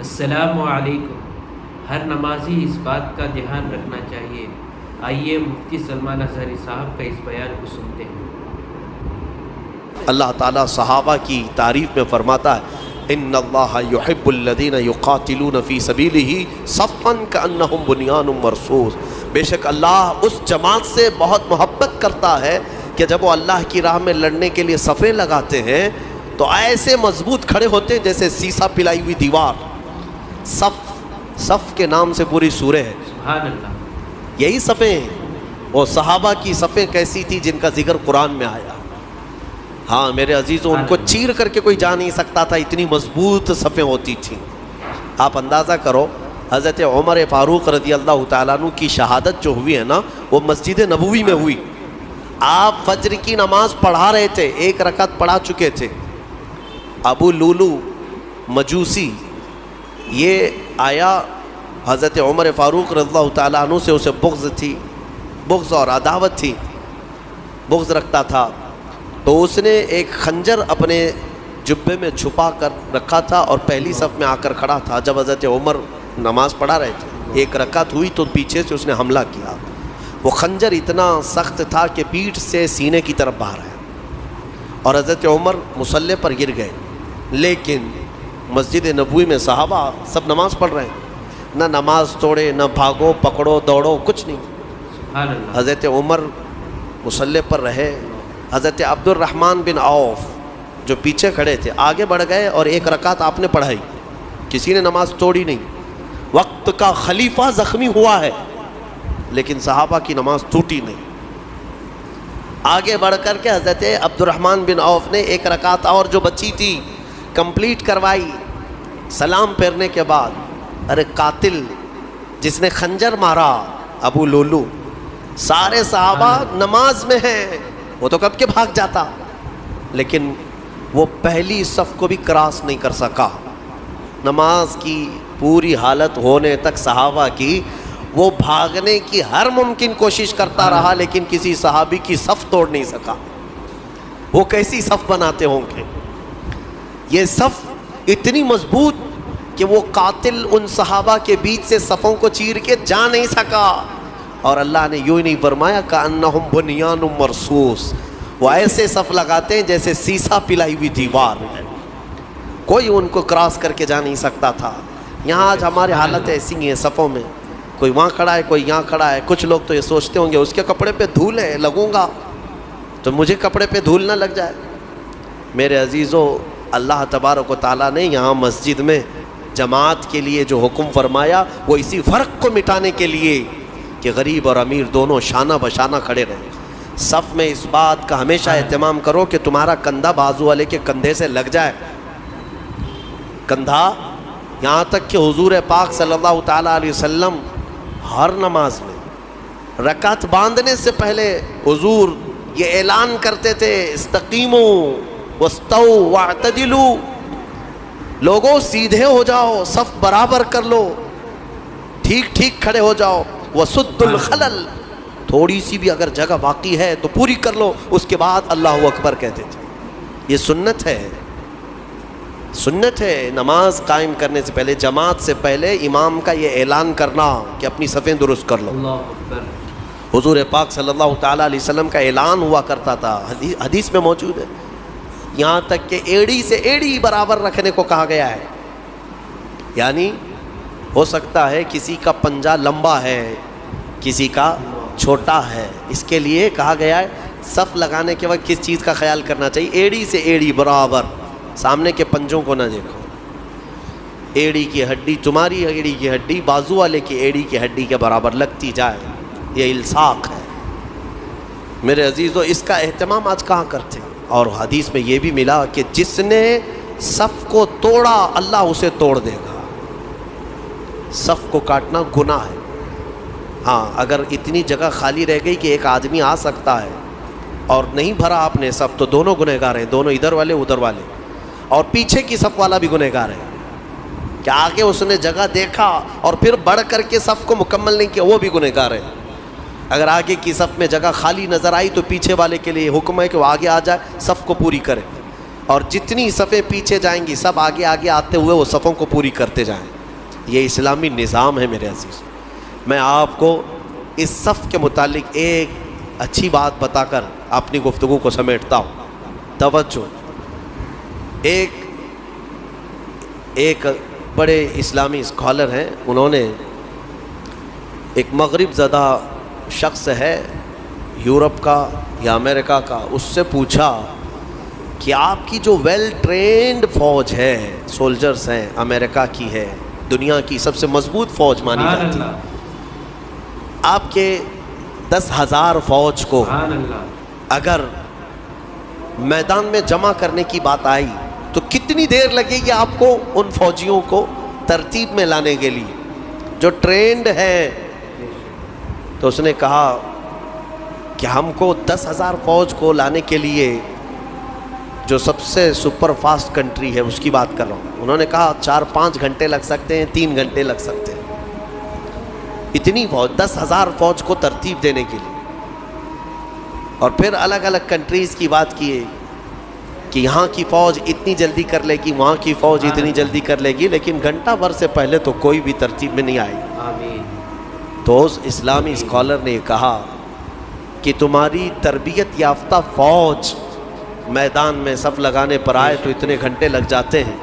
السلام علیکم۔ ہر نمازی اس بات کا دھیان رکھنا چاہیے۔ آئیے مفتی سلمان اظہری صاحب کا اس بیان کو سنتے ہیں۔ اللہ تعالیٰ صحابہ کی تعریف میں فرماتا ہے ان اللہ یحب الذین یقاتلون فی سبیلہ صفا کأنہم بنیان مرصوص۔ بے شک اللہ اس جماعت سے بہت محبت کرتا ہے کہ جب وہ اللہ کی راہ میں لڑنے کے لیے صفیں لگاتے ہیں تو ایسے مضبوط کھڑے ہوتے ہیں جیسے سیسا پلائی ہوئی دیوار۔ صف کے نام سے پوری سورہ ہے، سبحان اللہ۔ یہی صفیں ہیں۔ وہ صحابہ کی صفیں کیسی تھی جن کا ذکر قرآن میں آیا۔ ہاں میرے عزیزوں، ان کو چیر کر کے کوئی جا نہیں سکتا تھا، اتنی مضبوط صفیں ہوتی تھیں۔ آپ اندازہ کرو حضرت عمر فاروق رضی اللہ تعالیٰ عنہ کی شہادت جو ہوئی ہے نا، وہ مسجد نبوی میں ہوئی۔ آپ فجر کی نماز پڑھا رہے تھے، ایک رکعت پڑھا چکے تھے۔ ابو لولو مجوسی یہ آیا، حضرت عمر فاروق رضی اللہ تعالیٰ عنہ سے اسے بغض تھی، بغض اور عداوت تھی، بغض رکھتا تھا۔ تو اس نے ایک خنجر اپنے جبے میں چھپا کر رکھا تھا اور پہلی صف میں آ کر کھڑا تھا۔ جب حضرت عمر نماز پڑھا رہے تھے، ایک رکعت ہوئی تو پیچھے سے اس نے حملہ کیا۔ وہ خنجر اتنا سخت تھا کہ پیٹھ سے سینے کی طرف باہر آیا اور حضرت عمر مصلی پر گر گئے۔ لیکن مسجد نبوی میں صحابہ سب نماز پڑھ رہے ہیں، نہ نماز توڑے، نہ بھاگو پکڑو دوڑو، کچھ نہیں۔ سبحان اللہ۔ حضرت عمر مصلی پر رہے، حضرت عبد الرحمن بن عوف جو پیچھے کھڑے تھے آگے بڑھ گئے اور ایک رکعت آپ نے پڑھائی، کسی نے نماز توڑی نہیں۔ وقت کا خلیفہ زخمی ہوا ہے لیکن صحابہ کی نماز ٹوٹی نہیں۔ آگے بڑھ کر کے حضرت عبد الرحمن بن عوف نے ایک رکعت اور جو بچی تھی کمپلیٹ کروائی۔ سلام پھیرنے کے بعد ارے قاتل جس نے خنجر مارا ابو لولو، سارے صحابہ نماز میں ہیں، وہ تو کب کے بھاگ جاتا، لیکن وہ پہلی صف کو بھی کراس نہیں کر سکا۔ نماز کی پوری حالت ہونے تک صحابہ کی وہ بھاگنے کی ہر ممکن کوشش کرتا رہا لیکن کسی صحابی کی صف توڑ نہیں سکا۔ وہ کیسی صف بناتے ہوں گے؟ یہ صف اتنی مضبوط کہ وہ قاتل ان صحابہ کے بیچ سے صفوں کو چیر کے جا نہیں سکا۔ اور اللہ نے یوں ہی نہیں فرمایا کأنہم بنیان مرصوص، وہ ایسے صف لگاتے ہیں جیسے سیسا پلائی ہوئی دیوار ہے، کوئی ان کو کراس کر کے جا نہیں سکتا تھا۔ یہاں آج ہماری حالت ایسی ہیں صفوں میں، کوئی وہاں کھڑا ہے کوئی یہاں کھڑا ہے۔ کچھ لوگ تو یہ سوچتے ہوں گے اس کے کپڑے پہ دھول ہے، لگوں گا تو مجھے کپڑے پہ دھول نہ لگ جائے۔ میرے عزیزو، اللہ تبارک و تعالیٰ نے یہاں مسجد میں جماعت کے لیے جو حکم فرمایا وہ اسی فرق کو مٹانے کے لیے کہ غریب اور امیر دونوں شانہ بشانہ کھڑے رہیں۔ صف میں اس بات کا ہمیشہ اہتمام کرو کہ تمہارا کندھا بازو والے کے کندھے سے لگ جائے، کندھا، یہاں تک کہ حضور پاک صلی اللہ تعالیٰ علیہ وسلم ہر نماز میں رکعت باندھنے سے پہلے حضور یہ اعلان کرتے تھے استقیموا واستووا واعتدلوا، لوگوں سیدھے ہو جاؤ، صف برابر کر لو، ٹھیک ٹھیک کھڑے ہو جاؤ، وسد الخلل، تھوڑی سی بھی اگر جگہ باقی ہے تو پوری کر لو، اس کے بعد اللہ اکبر کہتے تھے۔ یہ سنت ہے، سنت ہے نماز قائم کرنے سے پہلے، جماعت سے پہلے امام کا یہ اعلان کرنا کہ اپنی صفیں درست کر لو۔ اللہ اکبر۔ حضور پاک صلی اللہ تعالیٰ علیہ وسلم کا اعلان ہوا کرتا تھا، حدیث میں موجود ہے، یہاں تک کہ ایڑی سے ایڑی برابر رکھنے کو کہا گیا ہے۔ یعنی ہو سکتا ہے کسی کا پنجہ لمبا ہے کسی کا چھوٹا ہے، اس کے لیے کہا گیا ہے صف لگانے کے وقت کس چیز کا خیال کرنا چاہیے؟ ایڑی سے ایڑی برابر، سامنے کے پنجوں کو نہ دیکھو۔ ایڑی کی ہڈی، تمہاری ایڑی کی ہڈی بازو والے کی ایڑی کی ہڈی کے برابر لگتی جائے، یہ الصاق ہے۔ میرے عزیزو، اس کا اہتمام آج کہاں کرتے ہیں؟ اور حدیث میں یہ بھی ملا کہ جس نے صف کو توڑا اللہ اسے توڑ دے گا۔ صف کو کاٹنا گناہ ہے۔ ہاں اگر اتنی جگہ خالی رہ گئی کہ ایک آدمی آ سکتا ہے اور نہیں بھرا آپ نے صف، تو دونوں گنہگار ہیں، دونوں ادھر والے ادھر والے، اور پیچھے کی صف والا بھی گنہگار ہے کہ آگے اس نے جگہ دیکھا اور پھر بڑھ کر کے صف کو مکمل نہیں کیا، وہ بھی گنہگار ہے۔ اگر آگے کی صف میں جگہ خالی نظر آئی تو پیچھے والے کے لیے حکم ہے کہ وہ آگے آ جائے، صف کو پوری کرے، اور جتنی صفیں پیچھے جائیں گی سب آگے آگے آتے ہوئے وہ صفوں کو پوری کرتے جائیں۔ یہ اسلامی نظام ہے میرے عزیز. میں آپ کو اس صف کے متعلق ایک اچھی بات بتا کر اپنی گفتگو کو سمیٹتا ہوں. توجہ. ایک بڑے اسلامی اسکالر ہیں, انہوں نے ایک مغرب زدہ شخص ہے یورپ کا یا امریکہ کا, اس سے پوچھا کہ آپ کی جو ویل ٹرینڈ فوج ہے, سولجرز ہیں, امریکہ کی ہے, دنیا کی سب سے مضبوط فوج مانی جاتی ہے, آپ کے 10,000 فوج کو اگر میدان میں جمع کرنے کی بات آئی تو کتنی دیر لگے گی آپ کو ان فوجیوں کو ترتیب میں لانے کے لیے جو ٹرینڈ ہے؟ تو اس نے کہا کہ ہم کو 10,000 فوج کو لانے کے لیے جو سب سے سپر فاسٹ کنٹری ہے اس کی بات کر رہا ہوں, انہوں نے کہا 4-5 گھنٹے لگ سکتے ہیں, 3 گھنٹے لگ سکتے ہیں. اتنی فوج, 10,000 فوج کو ترتیب دینے کے لیے. اور پھر الگ الگ کنٹریز کی بات کیے کہ یہاں کی فوج اتنی جلدی کر لے گی, وہاں کی فوج اتنی جلدی کر لے گی, لیکن گھنٹہ بھر سے پہلے تو کوئی بھی ترتیب میں نہیں آئی. تو اس اسلامی اسکالر نے کہا کہ تمہاری تربیت یافتہ فوج میدان میں صف لگانے پر آئے تو اتنے گھنٹے لگ جاتے ہیں,